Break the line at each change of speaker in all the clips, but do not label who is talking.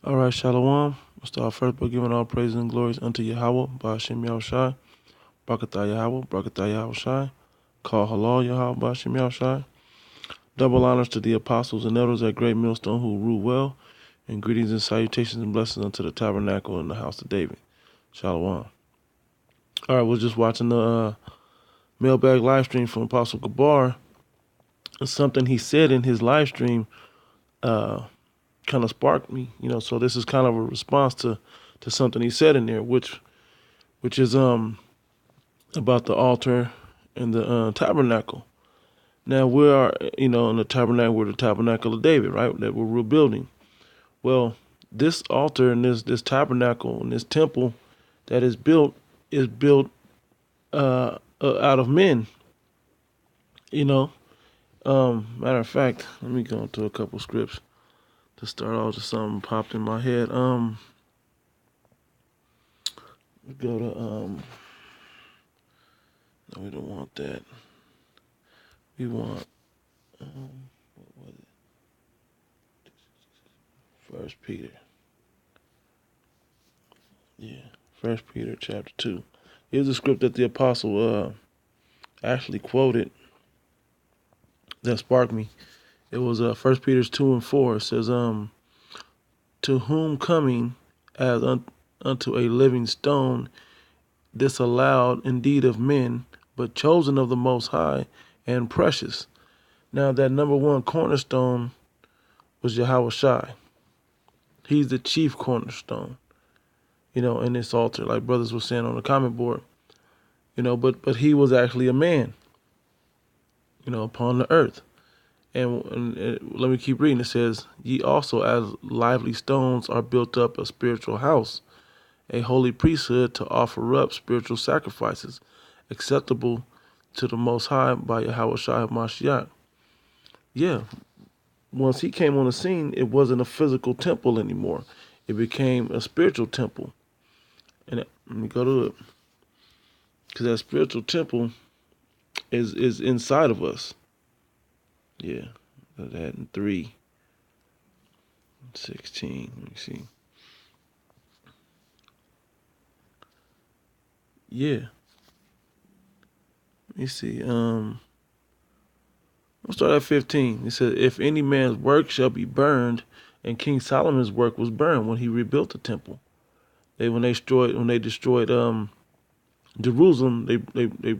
All right, Shalom. We'll start first by giving all praise and glories unto Yahweh, Ba'ashem Yahushai, Barakatah Yahweh, Barakatah Yahushai, Call Halal Yahweh, Ba'ashem Yahushai. Double honors to the apostles and elders at Great Millstone who rule well, and greetings and salutations and blessings unto the Tabernacle in the house of David. Shalom. All right, we're just watching the mailbag live stream from Apostle Gabar. Something he said in his live stream kind of sparked me, so this is kind of a response to something he said in there, which is about the altar and the tabernacle. Now we are, in the tabernacle. We're the tabernacle of David, right? That we're rebuilding. Well, this altar and this tabernacle and this temple that is built out of men. Matter of fact, let me go into a couple scripts to start off. Just something popped in my head. Go to No, we don't want that. We want what was it? First Peter. Yeah, First Peter chapter 2. Here's a script that the apostle actually quoted that sparked me. It was First Peter 2:4. It says, to whom coming as unto a living stone, disallowed indeed of men, but chosen of the Most High and precious. Now that number one cornerstone was Yahweh Shai. He's the chief cornerstone, in this altar, like brothers were saying on the comment board. But he was actually a man, upon the earth. And let me keep reading. It says, ye also as lively stones are built up a spiritual house, a holy priesthood to offer up spiritual sacrifices acceptable to the Most High by Yahweh Shai Mashiach. Yeah, once he came on the scene, it wasn't a physical temple anymore. It became a spiritual temple. And let me go to it. Because that spiritual temple is inside of us. Yeah, that in 3:16. Let me see. Yeah. Let me see. We'll start at 15. It says, if any man's work shall be burned, and King Solomon's work was burned when he rebuilt the temple. When they destroyed Jerusalem, they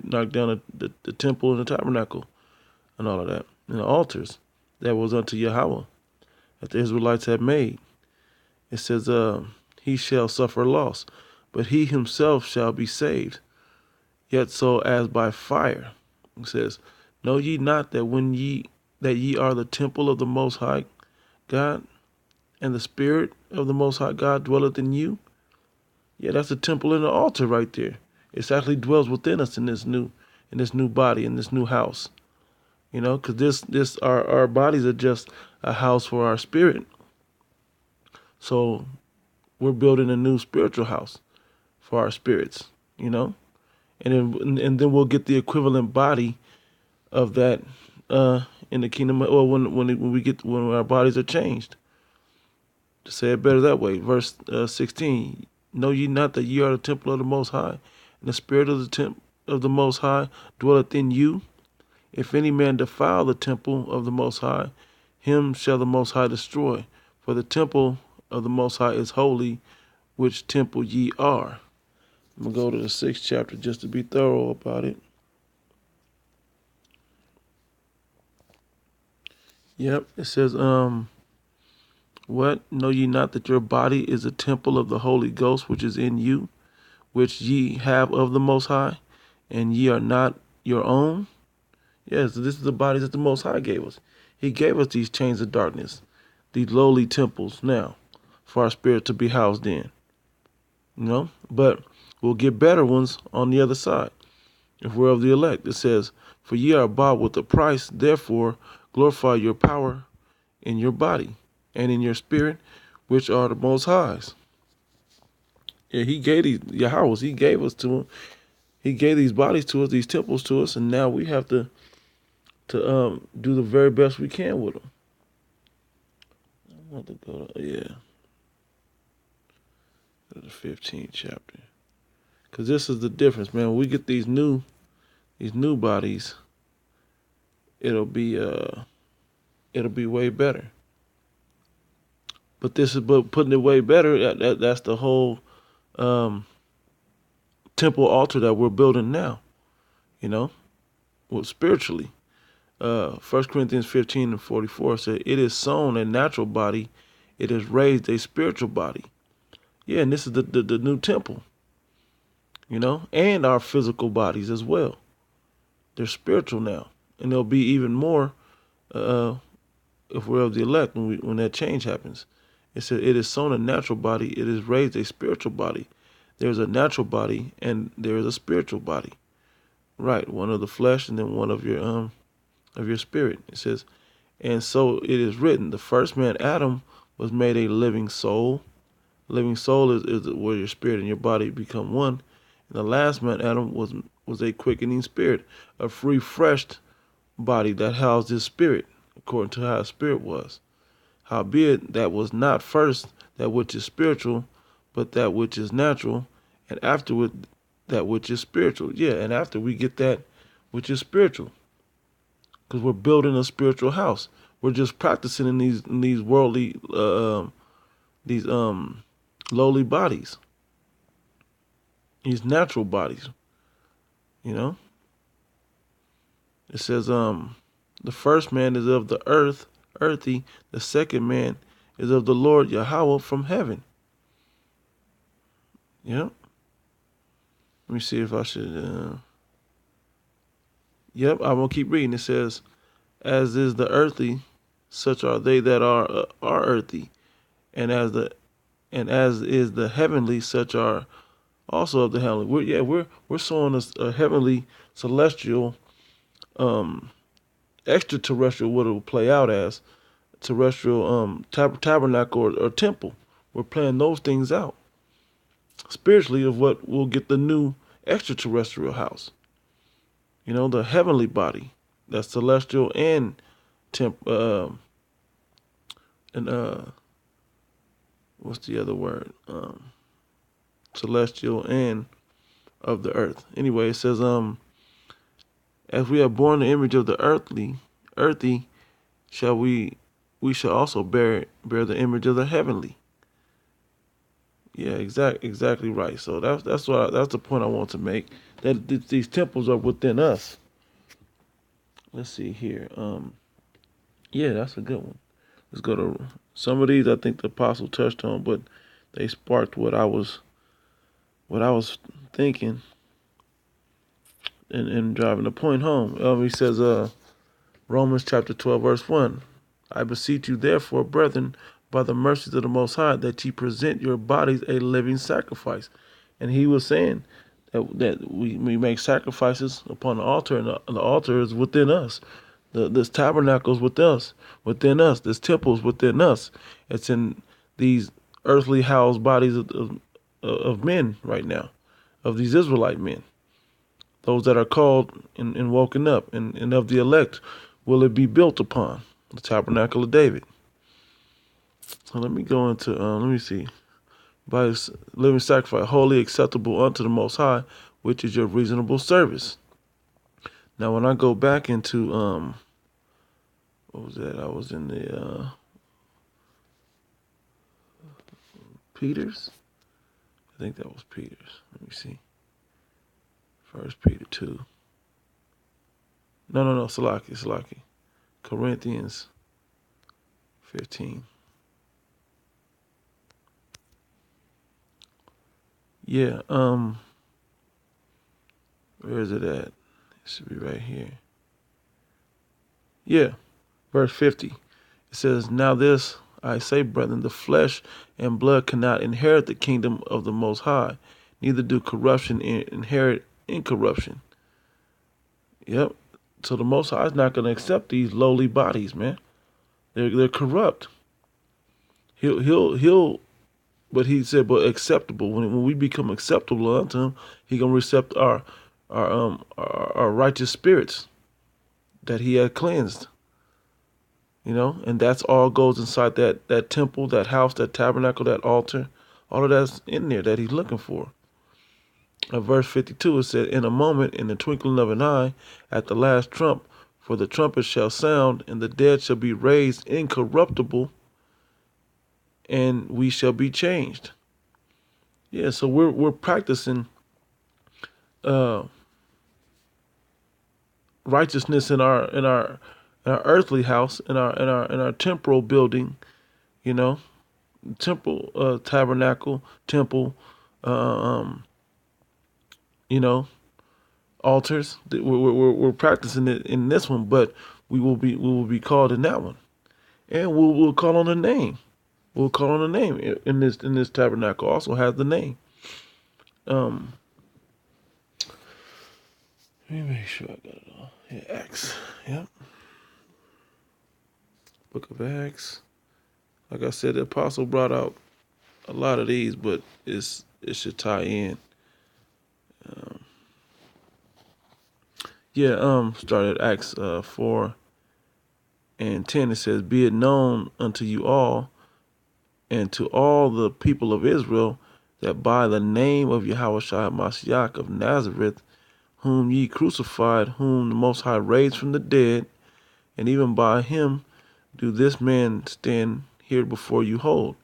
knocked down the temple and the tabernacle and all of that, and the altars that was unto Yahweh that the Israelites had made. It says, he shall suffer loss, but he himself shall be saved, yet so as by fire. It says, know ye not that ye are the temple of the Most High God, and the Spirit of the Most High God dwelleth in you? Yeah, that's the temple and the altar right there. It actually dwells within us in this new body, in this new house. Because our bodies are just a house for our spirit. So we're building a new spiritual house for our spirits, and then we'll get the equivalent body of that in the kingdom. Well, when our bodies are changed. To say it better that way, verse 16. Know ye not that ye are the temple of the Most High, and the Spirit of the Most High dwelleth in you? If any man defile the temple of the Most High, him shall the Most High destroy. For the temple of the Most High is holy, which temple ye are. I'm going to go to the 6th chapter just to be thorough about it. Yep, it says, what? Know ye not that your body is a temple of the Holy Ghost, which is in you, which ye have of the Most High, and ye are not your own? Yes, this is the bodies that the Most High gave us. He gave us these chains of darkness, these lowly temples now, for our spirit to be housed in. But we'll get better ones on the other side, if we're of the elect. It says, for ye are bought with a price, therefore glorify your power in your body and in your spirit, which are the Most High's. Yeah, he gave these Yahweh's. He gave us to him. He gave these bodies to us, these temples to us, and now we have to do the very best we can with them. I want to go to, yeah. The 15th chapter. Because this is the difference, man. When we get these new bodies, it'll be way better. But putting it way better. That's the whole temple altar that we're building now. You know, well, spiritually. 1 Corinthians 15:44 said, "It is sown a natural body, it is raised a spiritual body." Yeah, and this is the new temple. You know, and our physical bodies as well. They're spiritual now, and they'll be even more if we're of the elect when that change happens. It said, "It is sown a natural body; it is raised a spiritual body." There's a natural body and there is a spiritual body, right? One of the flesh and then one of your spirit. It says, "And so it is written: the first man Adam was made a living soul." Living soul is where your spirit and your body become one. And the last man Adam was a quickening spirit, a refreshed body that housed his spirit, according to how his spirit was. Howbeit, that was not first that which is spiritual, but that which is natural, and afterward that which is spiritual. Yeah, and after we get that which is spiritual, because we're building a spiritual house. We're just practicing in these worldly, these lowly bodies, these natural bodies. You know, it says the first man is of the earth, earthy. The second man is of the Lord Yahweh from heaven. Yep. Let me see if I should. Yep, I'm gonna keep reading. It says, "As is the earthly, such are they that are earthy, and as is the heavenly, such are also of the heavenly." We're sowing a heavenly, celestial, extraterrestrial. What it will play out as terrestrial, tabernacle or temple. We're playing those things out spiritually of what will get the new extraterrestrial house. You know, the heavenly body, that's celestial and what's the other word? Celestial and of the earth. Anyway, it says, "As we have borne the image of the earthy, shall we shall also bear the image of the heavenly." Yeah, exactly right. So that's the point I want to make. That these temples are within us. Let's see here. Yeah, that's a good one. Let's go to some of these. I think the apostle touched on, but they sparked what I was thinking and driving the point home. He says, Romans chapter 12, verse 1. "I beseech you, therefore, brethren, by the mercies of the Most High, that ye present your bodies a living sacrifice." And he was saying that we make sacrifices upon the altar, and the altar is within us. This tabernacle is within us. This temple is within us. It's in these earthly housed bodies of men right now, of these Israelite men. Those that are called and woken up, and of the elect will it be built upon, the tabernacle of David. So let me go into, let me see. By his living sacrifice, holy, acceptable unto the Most High, which is your reasonable service. Now, when I go back into, what was that? I was in the Peter's. I think that was Peter's. Let me see. 1 Peter 2. No, Salaki. Corinthians 15. Yeah, where is it at? It should be right here. Yeah, verse 50. It says, "Now this I say, brethren, the flesh and blood cannot inherit the kingdom of the Most High, neither do corruption inherit incorruption." Yep. So the Most High is not going to accept these lowly bodies, man. They're corrupt. He'll. But he said, but acceptable. When we become acceptable unto him, he gonna accept our righteous spirits that he had cleansed. You know, and that's all goes inside that temple, that house, that tabernacle, that altar. All of that's in there that he's looking for. Verse 52, it said, in a moment, in the twinkling of an eye, at the last trump, for the trumpet shall sound, and the dead shall be raised incorruptible, and we shall be changed. Yeah, so we're practicing uh, righteousness in our earthly house, in our temporal building, you know, temple, tabernacle, temple, uh, um, you know, altars. We're practicing it in this one, but we will be called in that one, and we'll call on the name. We'll call on the name in this tabernacle. Also has the name. Um, Let me make sure I got it all. Yeah, Acts. Yep. Book of Acts. Like I said, the apostle brought out a lot of these, but it should tie in. Um, yeah. Start at Acts 4:10. It says, "Be it known unto you all, and to all the people of Israel, that by the name of Yahweh Mashiach of Nazareth, whom ye crucified, whom the Most High raised from the dead, and even by him do this man stand here before you hold.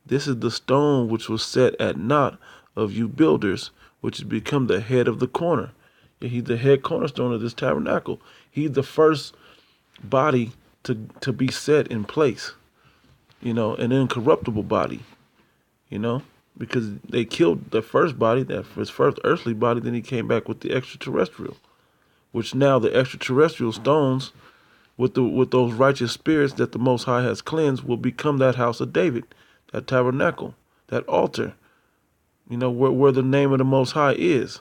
This is the stone which was set at naught of you builders, which has become the head of the corner." Yeah, he's the head cornerstone of this tabernacle. He's the first body to be set in place, an incorruptible body, because they killed the first body, that his first earthly body, then he came back with the extraterrestrial, which now the extraterrestrial stones with those righteous spirits that the Most High has cleansed will become that house of David, that tabernacle, that altar, where the name of the Most High is.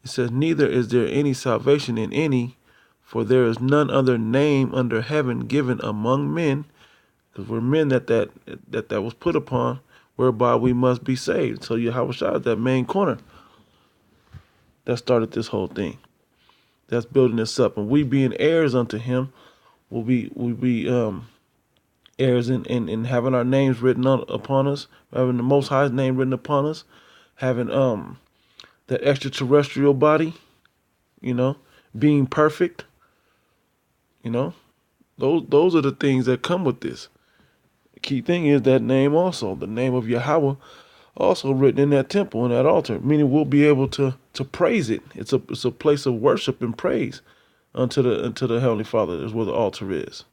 It says, "Neither is there any salvation in any, for there is none other name under heaven given among men," because we're men that was put upon, whereby we must be saved. So Yahweh Shai is that main corner that started this whole thing. That's building this up, and we being heirs unto Him will be heirs in having our names written upon us, having the Most High's name written upon us, having that extraterrestrial body, being perfect. Those are the things that come with this. The key thing is that name also, the name of Yahweh, also written in that temple, in that altar, meaning we'll be able to praise it. It's a place of worship and praise unto the Heavenly Father, is where the altar is.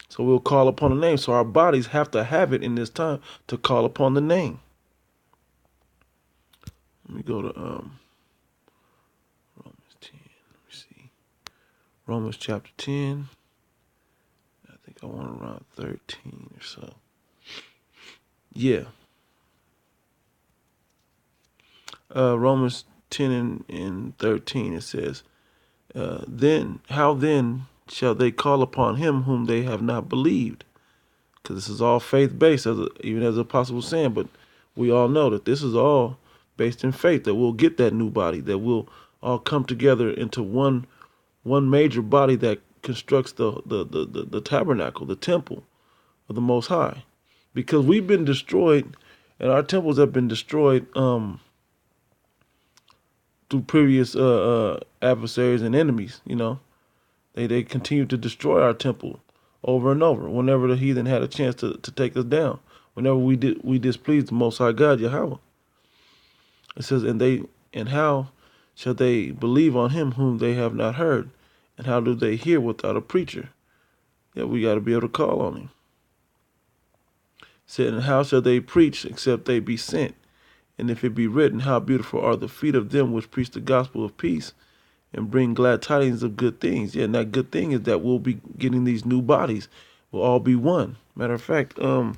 So we'll call upon the name. So our bodies have to have it in this time to call upon the name. Let me go to Romans 10. Let me see. Romans chapter 10. I think I want around 13 or so. Yeah. Romans 10 and 13, it says, how then shall they call upon him whom they have not believed? Because this is all faith-based, even as the apostle was saying, but we all know that this is all based in faith, that we'll get that new body, that we'll all come together into one major body that constructs the tabernacle, the temple of the Most High. Because we've been destroyed, and our temples have been destroyed through previous adversaries and enemies. They continue to destroy our temple over and over whenever the heathen had a chance to take us down. Whenever we displeased the Most High God, Yahweh. It says, and how shall they believe on him whom they have not heard? And how do they hear without a preacher? Yeah, we got to be able to call on him. It said, and how shall they preach except they be sent? And if it be written, how beautiful are the feet of them which preach the gospel of peace and bring glad tidings of good things. Yeah, and that good thing is that we'll be getting these new bodies. We'll all be one. Matter of fact, go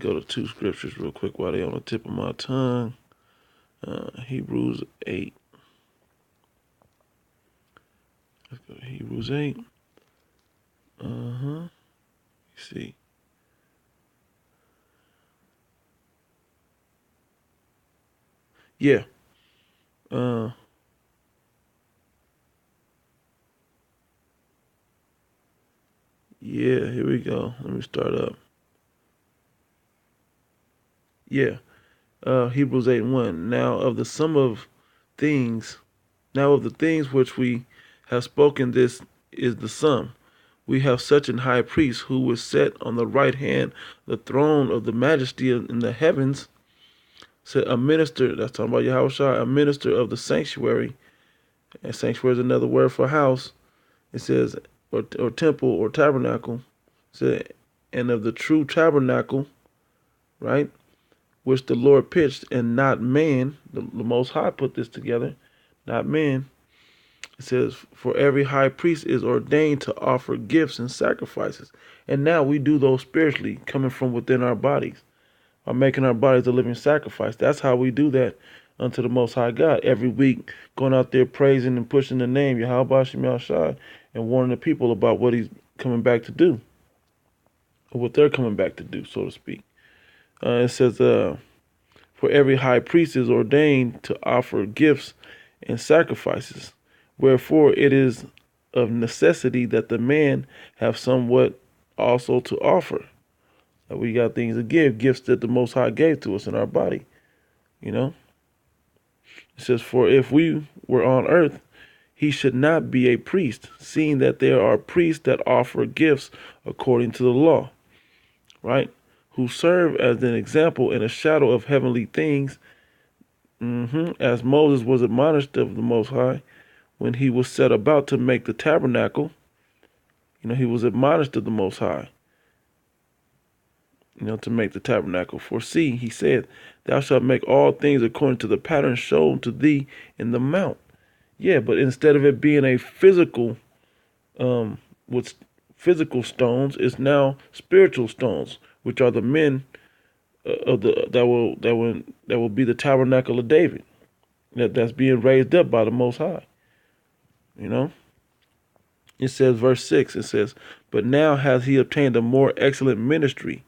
to two scriptures real quick while they're on the tip of my tongue. Hebrews 8. Let's go to Hebrews 8. You see. Yeah. Yeah, here we go. Let me start up. Yeah. Hebrews 8:1. Now of the sum of things, now of the things which we have spoken, this is the sum. We have such an high priest who was set on the right hand, the throne of the majesty in the heavens, said a minister, that's talking about Yahushua, a minister of the sanctuary. And sanctuary is another word for house. It says, or temple or tabernacle. It said, and of the true tabernacle, right, which the Lord pitched, and not man. The Most High put this together, not man. It says, for every high priest is ordained to offer gifts and sacrifices. And now we do those spiritually, coming from within our bodies, by making our bodies a living sacrifice. That's how we do that unto the Most High God. Every week, going out there praising and pushing the name, Yahweh Shem Yahshai, and warning the people about what he's coming back to do, or what they're coming back to do, so to speak. It says, for every high priest is ordained to offer gifts and sacrifices. Wherefore it is of necessity that the man have somewhat also to offer. That we got things to give, gifts that the Most High gave to us in our body. You know? It says, for if we were on earth, he should not be a priest, seeing that there are priests that offer gifts according to the law, right? Who serve as an example and a shadow of heavenly things, as Moses was admonished of the Most High when he was set about to make the tabernacle. You know, he was admonished of the Most High, you know, to make the tabernacle. For see, he said, thou shalt make all things according to the pattern shown to thee in the mount. Yeah, but instead of it being a physical, with physical stones, it's now spiritual stones, which are the men of the that will be the tabernacle of David, that's being raised up by the Most High. You know, it says, verse 6. It says, but now has he obtained a more excellent ministry.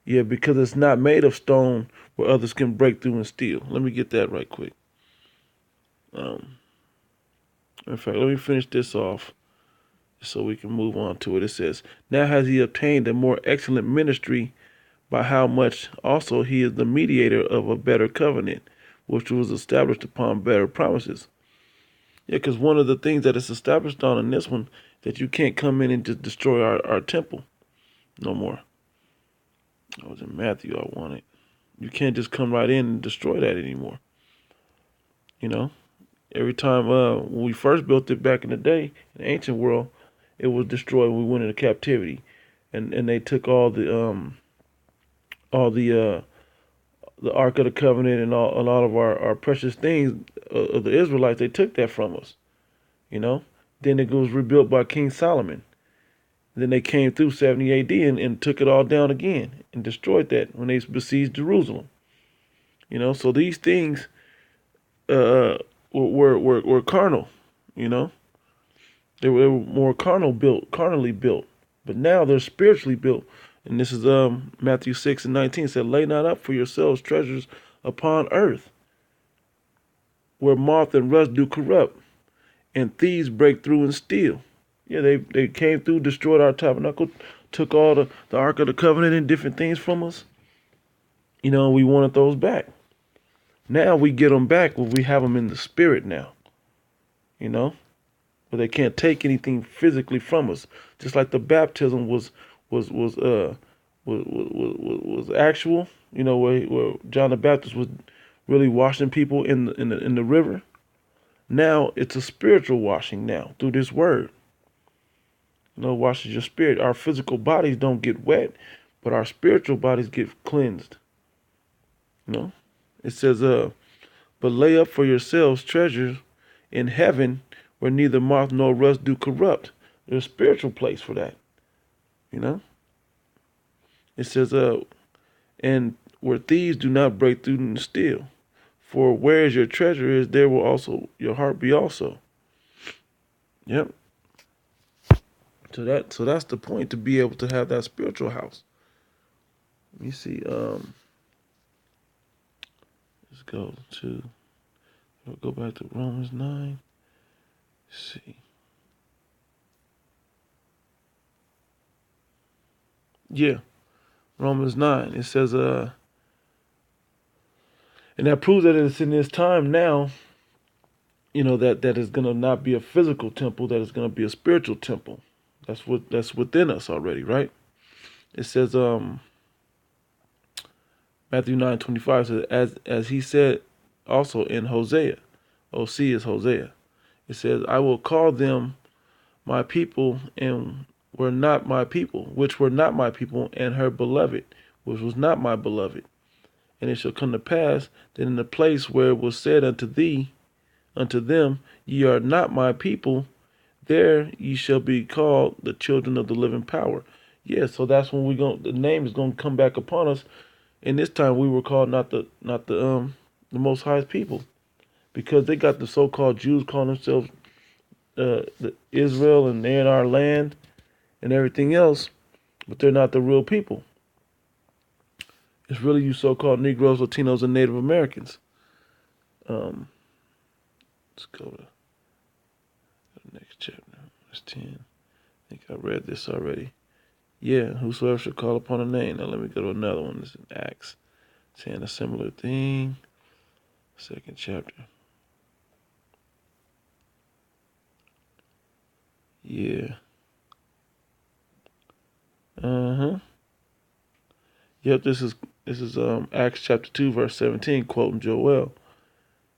Yeah, because it's not made of stone where others can break through and steal. Let me get that right quick. In fact, let me finish this off so we can move on to it. It says, now has he obtained a more excellent ministry, by how much also he is the mediator of a better covenant, which was established upon better promises. Yeah, because one of the things that is established on in this one, that you can't come in and just destroy our temple no more. I was in Matthew, I wanted. You can't just come right in and destroy that anymore. You know? Every time when we first built it back in the day, in the ancient world, it was destroyed when we went into captivity. And they took all the Ark of the Covenant and all a lot of our precious things of the Israelites. They took that from us, you know. Then it was rebuilt by King Solomon. Then they came through 70 A.D. and took it all down again and destroyed that when they besieged Jerusalem. You know, so these things were carnal. You know, they were more carnally built, but now they're spiritually built. And this is Matthew 6:19 said, lay not up for yourselves treasures upon earth, where moth and rust do corrupt, and thieves break through and steal. Yeah, they came through, destroyed our tabernacle, took all the Ark of the Covenant and different things from us. You know, we wanted those back. Now we get them back when we have them in the spirit now. You know, but they can't take anything physically from us. Just like the baptism was actual, you know, where John the Baptist was really washing people in the river. Now it's a spiritual washing now through this word. You know, washes your spirit. Our physical bodies don't get wet, but our spiritual bodies get cleansed. You know, it says, but lay up for yourselves treasures in heaven, where neither moth nor rust do corrupt. There's a spiritual place for that. You know, it says, and where thieves do not break through and steal. For whereas your treasure is, there will also your heart be also. Yep. So that's the point, to be able to have that spiritual house. Let me see. Let's go back to Romans 9. Let's see. Yeah. Romans 9. It says And that proves that it's in this time now, that is going to not be a physical temple, that is going to be a spiritual temple. That's within us already, right? It says, Matthew 9:25 says, as he said also in Hosea. OC is Hosea. It says, I will call them my people and were not my people, which were not my people, and her beloved, which was not my beloved. And it shall come to pass that in the place where it was said unto them, ye are not my people, there ye shall be called the children of the living power. Yeah, so that's when the name is gonna come back upon us. And this time we were called not the most highest people, because they got the so-called Jews calling themselves the Israel, and they're in our land and everything else, but they're not the real people. It's really you so-called Negroes, Latinos, and Native Americans. Um, let's go to the next chapter. Verse 10. I think I read this already. Yeah, whosoever shall call upon a name. Now let me go to another one. This is in Acts, saying a similar thing. Second chapter. Yeah. Uh-huh. Yep, this is Acts chapter 2, verse 17, quoting Joel.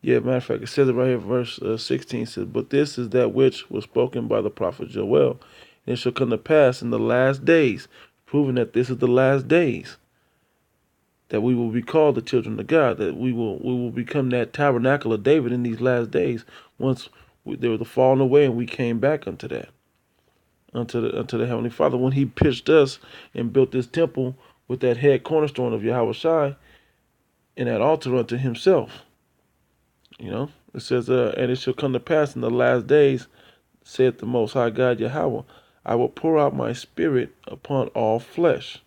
Yeah, matter of fact, it says it right here, verse 16 says, but this is that which was spoken by the prophet Joel. And it shall come to pass in the last days, proving that this is the last days, that we will be called the children of God, that we will become that tabernacle of David in these last days, once there was a falling away and we came back unto that, unto the Heavenly Father, when he pitched us and built this temple with that head cornerstone of Yahweh Shai and that altar unto himself. It says, and it shall come to pass in the last days, saith the Most High God Yahweh, I will pour out my spirit upon all flesh,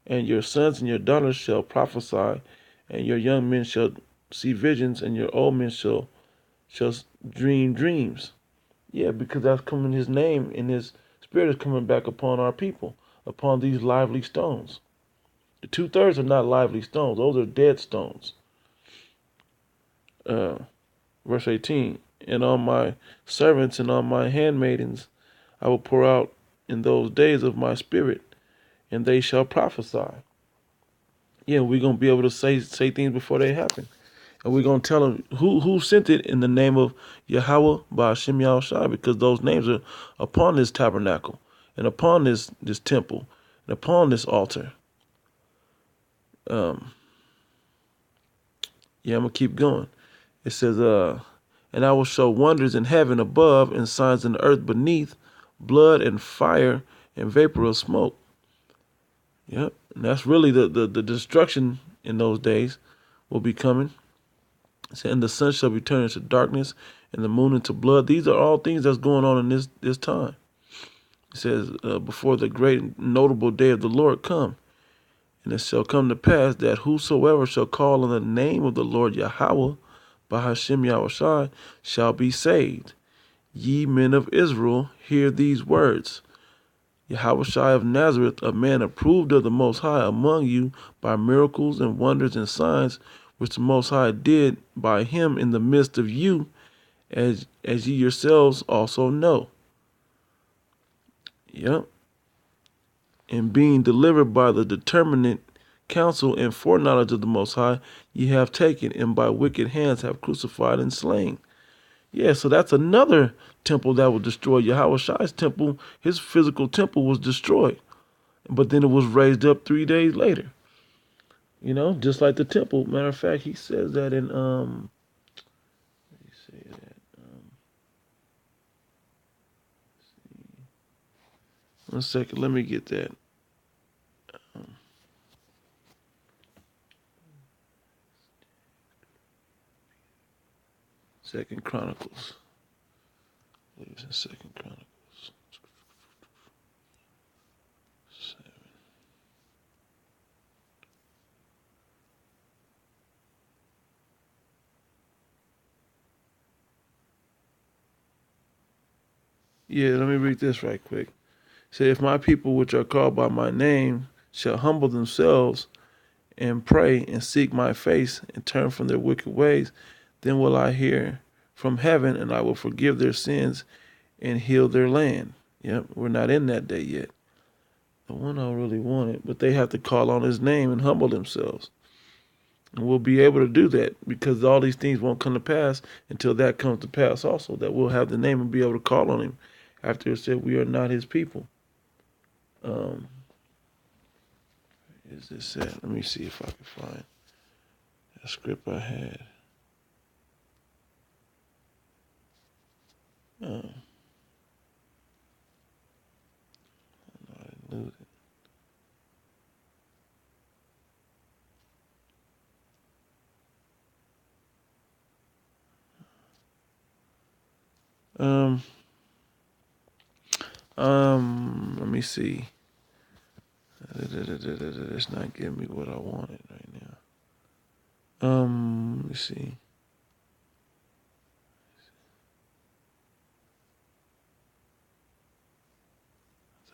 and your sons and your daughters shall prophesy, and your young men shall see visions, and your old men shall dream dreams. Yeah, because that's coming his name, and his spirit is coming back upon our people, upon these lively stones. The 2/3 are not lively stones; those are dead stones. Uh, Verse 18, and on my servants and on my handmaidens I will pour out in those days of my spirit, and they shall prophesy. Yeah, we're going to be able to say things before they happen. And we're going to tell them who sent it in the name of Yahweh Ba'ashem Yahushai, because those names are upon this tabernacle and upon this temple and upon this altar. Yeah, I'm going to keep going. It says, and I will show wonders in heaven above and signs in the earth beneath, blood and fire and vapor of smoke. Yep. And that's really the destruction in those days will be coming. It said, and the sun shall be turned into darkness and the moon into blood. These are all things that's going on in this time. It says, before the great notable day of the Lord come. And it shall come to pass that whosoever shall call on the name of the Lord Yahweh, Bahashem Yahushai, shall be saved. Ye men of Israel, hear these words. Yahushai of Nazareth, a man approved of the Most High among you by miracles and wonders and signs, which the Most High did by him in the midst of you, as ye yourselves also know. Yep. And being delivered by the determinate counsel and foreknowledge of the Most High, ye have taken, and by wicked hands have crucified and slain. Yeah, so that's another temple that was destroyed. Yahweh Shai's temple, his physical temple, was destroyed. But then it was raised up 3 days later. Just like the temple. Matter of fact, he says that in let me say that. One second, let me get that. Second Chronicles. I believe it's in Second Chronicles. 7. Yeah, let me read this right quick. Say, if my people which are called by my name shall humble themselves and pray and seek my face and turn from their wicked ways, then will I hear from heaven and I will forgive their sins and heal their land. Yep, we're not in that day yet. The one I really wanted, but they have to call on his name and humble themselves. And we'll be able to do that because all these things won't come to pass until that comes to pass also, that we'll have the name and be able to call on him after it said we are not his people. Is this it? Let me see if I can find that script I had. Oh, no, I didn't lose it. Let me see. It's not giving me what I wanted right now. Let me see.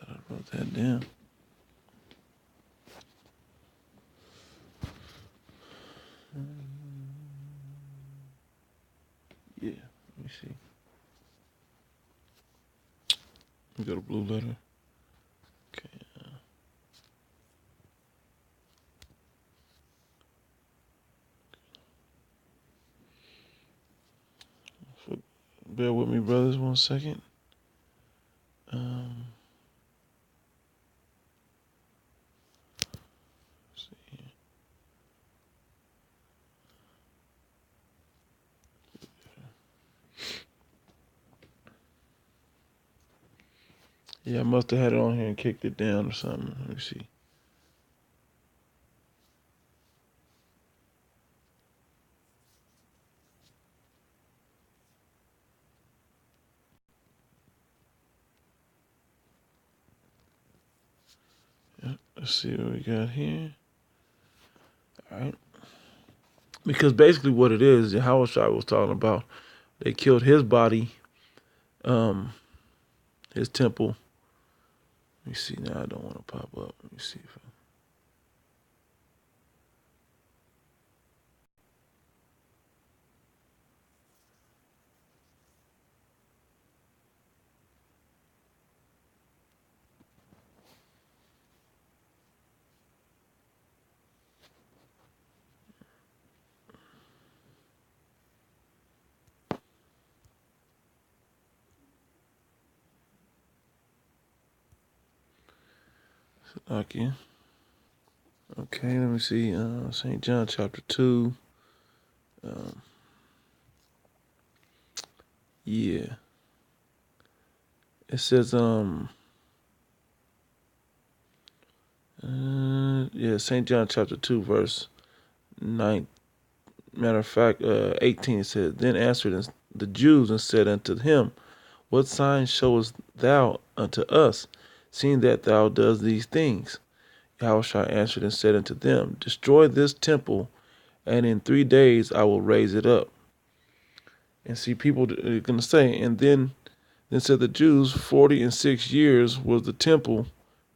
I thought I wrote that down. Yeah, let me see. We got a blue letter. Okay. Bear with me, brothers, 1 second. See. Yeah, I must have had it on here and kicked it down or something. Let me see. Yeah, let's see what we got here. All right. Because basically what it is, Yahushua was talking about, they killed his body, his temple. Let me see. Now I don't want to pop up. Let me see if I can. Okay, let me see. St. John chapter 2. Yeah. It says, yeah, St. John chapter 2, verse 9. Matter of fact, 18 it says, Then answered the Jews and said unto him, What sign showest thou unto us, seeing that thou doest these things? Yahushua answered and said unto them, Destroy this temple, and in 3 days I will raise it up. And see, people are going to say, and then said the Jews, 46 years was the temple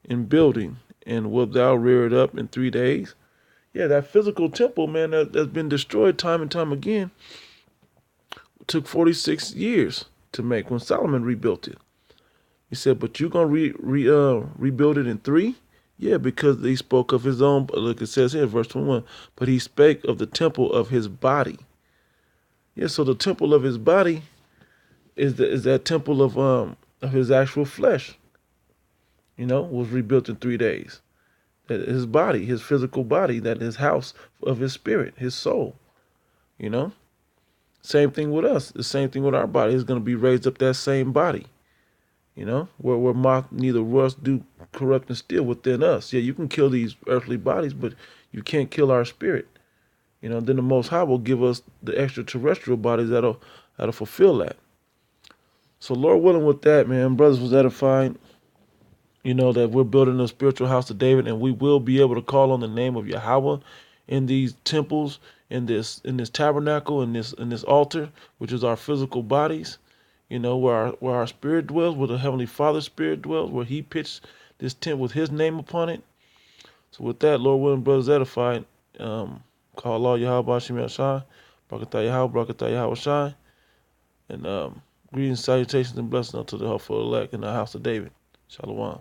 in building, and wilt thou rear it up in 3 days? Yeah, that physical temple, man, that's been destroyed time and time again, took 46 years to make when Solomon rebuilt it. He said, but you going to rebuild it in 3? Yeah, because he spoke of his own, look, it says here, verse 21, but he spake of the temple of his body. Yeah, so the temple of his body is that temple of his actual flesh, was rebuilt in 3 days. That his body, his physical body, that his house of his spirit, his soul, you know? Same thing with us. The same thing with our body. It's going to be raised up that same body, where moth neither rust do corrupt and steal within us. Yeah, you can kill these earthly bodies, but you can't kill our spirit. Then the Most High will give us the extraterrestrial bodies that'll fulfill that. So Lord willing with that, man, brothers was edified. That we're building a spiritual house of David, and we will be able to call on the name of Yahweh in these temples, in this tabernacle, in this altar, which is our physical bodies. Where our spirit dwells, where the Heavenly Father's spirit dwells, where He pitched this tent with His name upon it. So with that, Lord willing, brothers edified, Call Allah Yahweh Shemel Shai, Barakatah Yahweh, Barakatah Yahweh Shai, and greetings, salutations, and blessings unto the hopeful elect in the house of David. Shalom.